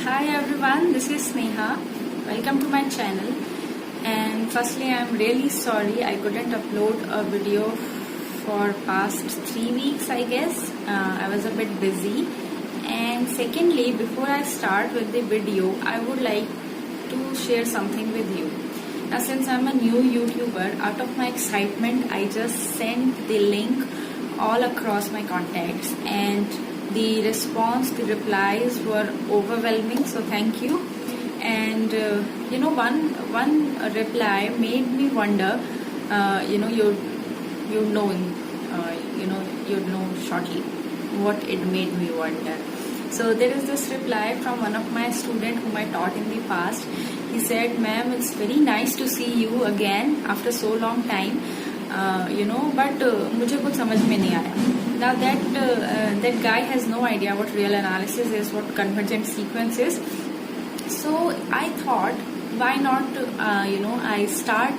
Hi everyone, this is Sneha. Welcome to my channel. And firstly, I'm really sorry I couldn't upload a video for past 3 weeks, I guess. I was a bit busy. And secondly, before I start with the video, I would like to share something with you. Now, since I'm a new YouTuber, out of my excitement, I just sent the link all across my contacts, and the response, the replies were overwhelming, so thank you. And one reply made me wonder. You'd know shortly what it made me wonder. So there is this reply from one of my students whom I taught in the past. He said, "Ma'am, it's very nice to see you again after so long time. But मुझे कुछ समझ में नहीं आया." Now that guy has no idea what real analysis is, what convergent sequence is. So I thought, why not I start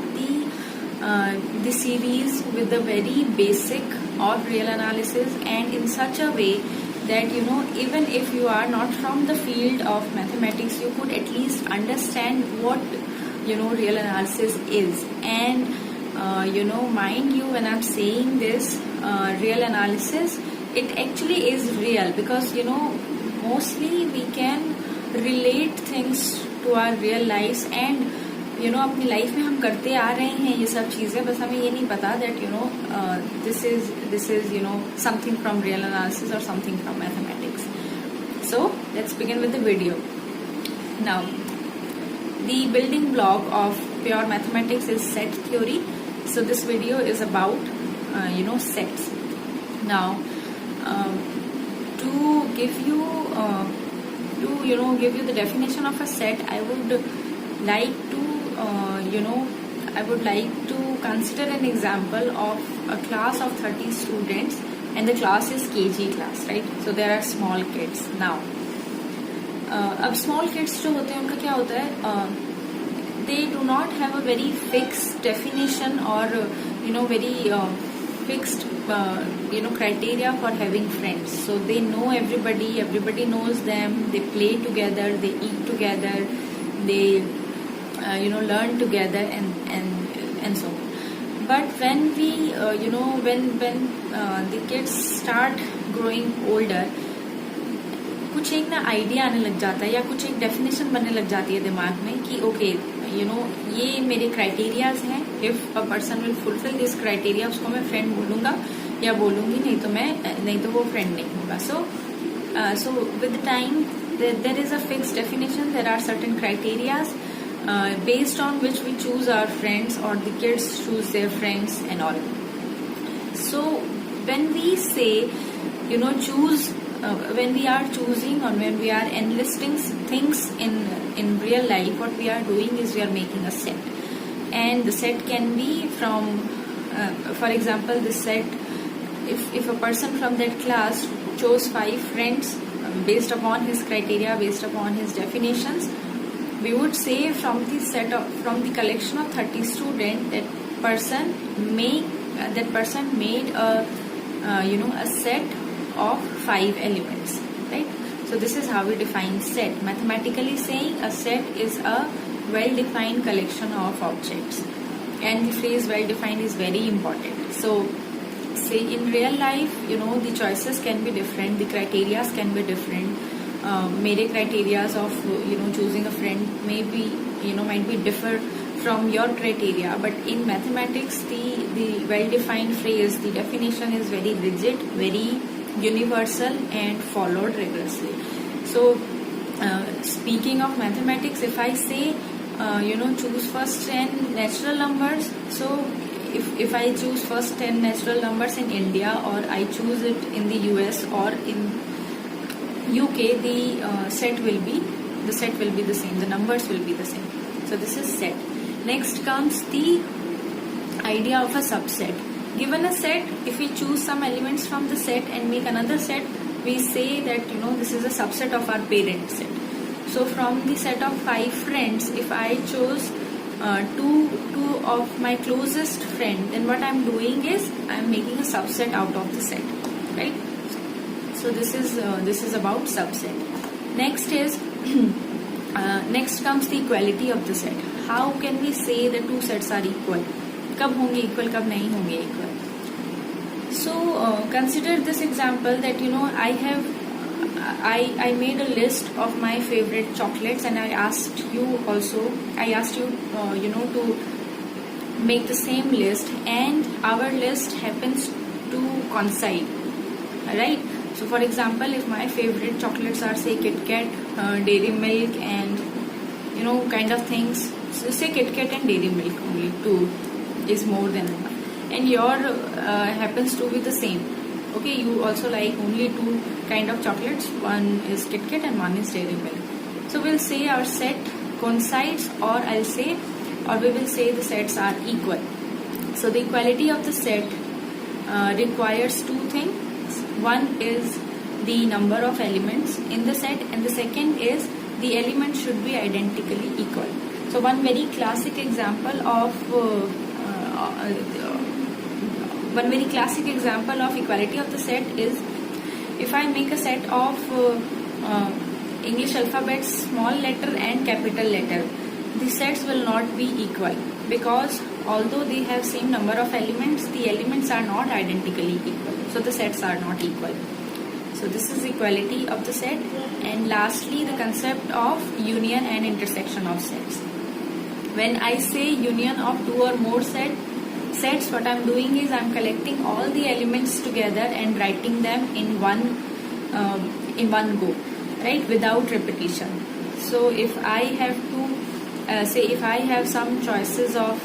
the series with the very basic of real analysis, and in such a way that even if you are not from the field of mathematics, you could at least understand what real analysis is. And mind you, when I'm saying this real analysis, it actually is real, because mostly we can relate things to our real lives, and अपनी life में हम करते आ रहे हैं ये सब चीजें, बस हमें ये नहीं पता that this is something from real analysis or something from mathematics. So let's begin with the video. Now, the building block of pure mathematics is set theory. So this video is about sets. Now, to give you the definition of a set, I would like to consider an example of a class of 30 students, and the class is KG class, right? So there are small kids. Now, अब small kids जो होते हैं उनका क्या होता है, they do not have a very fixed definition or very fixed criteria for having friends. So they know everybody knows them, they play together, they eat together, they learn together, and so on. But when we when the kids start growing older, कुछ एक ना idea आने लग जाता है, या कुछ एक डेफिनेशन बनने लग जाती है दिमाग में कि ओके ये मेरे क्राइटेरियाज हैं. If a person will fulfil this criteria, उसको मैं फ्रेंड बोलूंगा या बोलूंगी, नहीं तो वो फ्रेंड नहीं होगा. So with time there is a fixed definition, there are certain criterias based on which we choose our friends, or the kids choose their friends and all. So when we say choose, when we are choosing or when we are enlisting things in real life, what we are doing is we are making a set, and the set can be from for example, the set, if a person from that class chose 5 friends based upon his criteria, based upon his definitions, we would say from the collection of 30 students, that person made a set of 5 elements, right? So this is how we define set. Mathematically saying, a set is a well-defined collection of objects, and the phrase well-defined is very important. So say in real life, the choices can be different, the criterias can be different. Mere criterias of choosing a friend might be differ from your criteria, but in mathematics the well-defined phrase, the definition is very rigid, very universal, and followed rigorously. So speaking of mathematics, if I say choose first 10 natural numbers, so if I choose first 10 natural numbers in India, or I choose it in the US or in UK, the set will be the same, the numbers will be the same. So this is set. Next comes the idea of a subset. Given a set, if we choose some elements from the set and make another set, we say that this is a subset of our parent set. So from the set of 5 friends, if I chose two of my closest friend, then what I'm doing is I'm making a subset out of the set, right? So this is about subset. Next is Next comes the equality of the set. How can we say the two sets are equal? कब होंगे equal, कब नहीं होंगे equal? So consider this example that I made a list of my favorite chocolates, and I asked you to make the same list, and our list happens to coincide, right? So for example, if my favorite chocolates are say Kit Kat, Dairy Milk, and kind of things, so say Kit Kat and Dairy Milk only, 2 is more than enough, and your happens to be the same. Okay, you also like only 2 kind of chocolates, one is Kit Kat and one is Dairy Milk. So we'll say our set coincides, or we will say the sets are equal. So the equality of the set requires 2 things. One is the number of elements in the set, and the second is the elements should be identically equal. So one very classic example of equality of the set is, if I make a set of English alphabet small letter and capital letter, the sets will not be equal, because although they have same number of elements, the elements are not identically equal, so the sets are not equal. So this is equality of the set. And lastly, the concept of union and intersection of sets. When I say union of 2 or more sets, what I'm doing is I'm collecting all the elements together and writing them in one go, right, without repetition. So if I have to if I have some choices of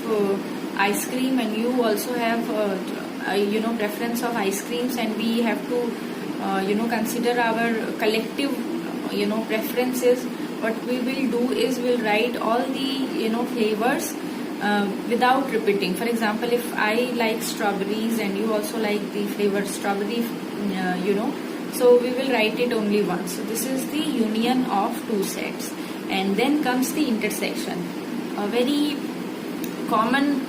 ice cream, and you also have preference of ice creams, and we have to consider our collective preferences, what we will do is we'll write all the flavors without repeating. For example, if I like strawberries and you also like the flavor strawberry, so we will write it only once. So this is the union of 2 sets. And then comes the intersection. A very common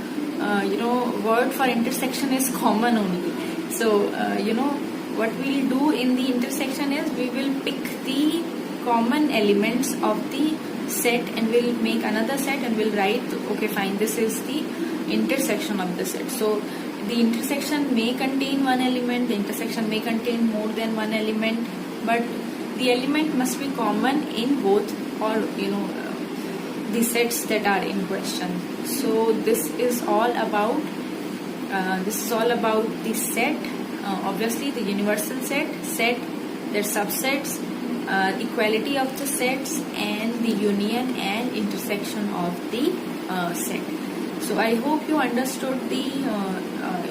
word for intersection is common only. So what we'll do in the intersection is we will pick the common elements of the set, and we'll make another set, and we'll write, okay fine, this is the intersection of the set. So the intersection may contain one element, the intersection may contain more than one element, but the element must be common in both, or the sets that are in question. So this is all about the set. Obviously the universal set, their subsets, equality of the sets, and the union and intersection of the set. So I hope you understood the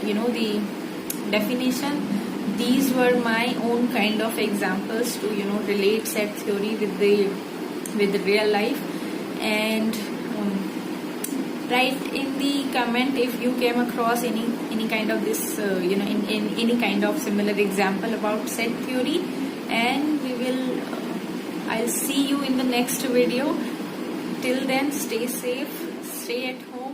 the definition. These were my own kind of examples to relate set theory with the real life. And write in the comment if you came across any kind of this in any kind of similar example about set theory, and I'll see you in the next video. Till then, stay safe, stay at home.